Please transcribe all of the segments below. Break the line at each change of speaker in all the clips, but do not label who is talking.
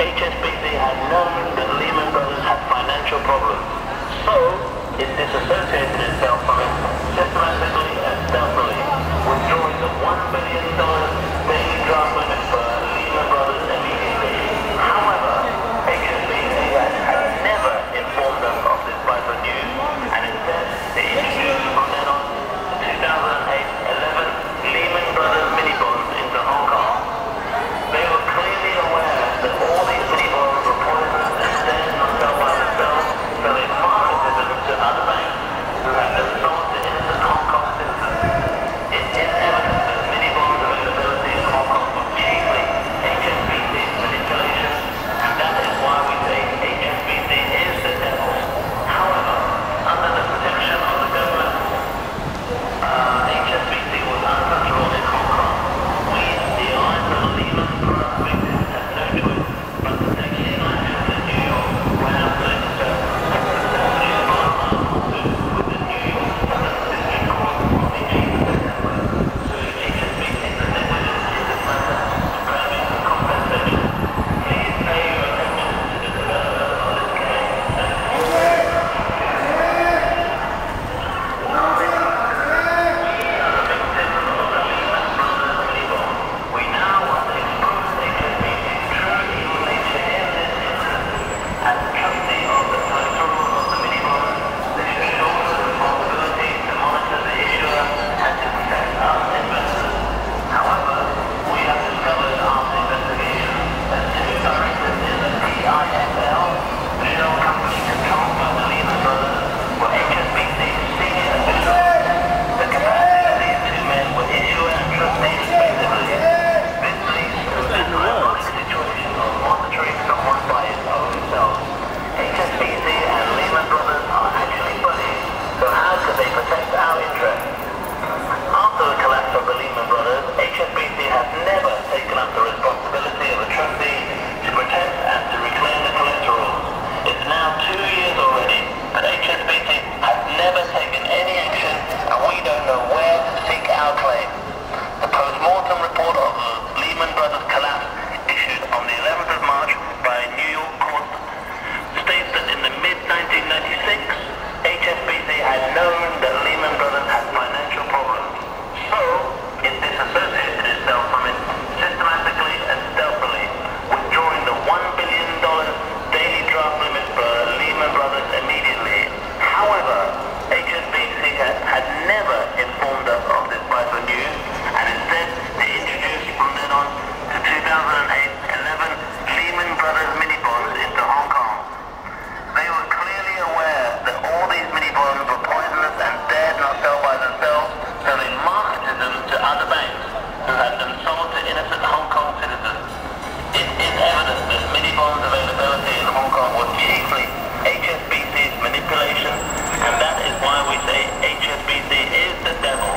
HSBC had known that Lehman Brothers had financial problems, so it disassociated itself from it systematically and stealthily, withdrawing the $1 billion daily draft limit for Lehman Brothers immediately. However, HSBC had never informed them of this vital news, and instead they introduced from then on 2008-11 Lehman Brothers mini-bonds into Hong Kong. They were clearly aware that all these mini-bonds were poisonous and dead not sell by themselves, so they marketed them to other banks who had them sold to innocent Hong Kong citizens. It is evident that mini-bonds availability in Hong Kong was chiefly HSBC's manipulation, and that is why we say HSBC is the devil. However, under the protection of the government, HSBC was untouchable in Hong Kong. We, the alliance of Lehman product victims, had no choice but to take legal action in New York when our solicitor successfully filed our lawsuit with the New York Southern District Court on the 8th of September, suing HSBC for negligence in this matter and claiming compensation. Please pay your attention to the development of this case and we now want to expose HSBC's true evil nature in this instance. As trustee of the collateral of the mini-bonds, they should shoulder the responsibility to monitor the issuer and to protect us investors. However, we have discovered after investigation that two directors in the PIFL, the shell company controlled by the Lehman Brothers, were HSBC's senior officials. The capacity of these two men were issuer and trustee respectively. This leads to an ironic situation of monitoring someone by his own self. HSBC and Lehman Brothers are actually buddies, so how could they protect our interests? After the collapse of the Lehman Brothers, HSBC has never taken up the responsibility of a trustee to protect and to reclaim the collaterals. It's now 2 years already, but HSBC has never taken any action, and we don't know where to seek our claim. The post-mortem report of the Lehman Brothers collapse, issued on the 11th of March by a New York court, states that in the mid-1996, HSBC had known that Lehman Brothers had financial problems, so it disassociated itself from it systematically and stealthily, withdrawing the $1 billion daily draft limit for Lehman Brothers immediately. However, HSBC had never informed us of this vital news, and instead they introduced from then on to 2008-11 Lehman Brothers mini-bonds into Hong Kong. They were clearly aware that all these mini-bonds were poisonous and dared not sell by themselves, so they marketed them to other banks who had them sold to innocent Hong Kong citizens. It is evident that mini-bonds availability in Hong Kong was chiefly HSBC's manipulation, and that is why we say HSBC is the devil.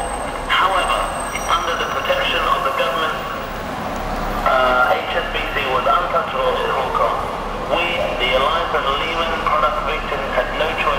However, under the protection of the government, HSBC was untouchable in Hong Kong. We, the alliance of Lehman product victims, had no choice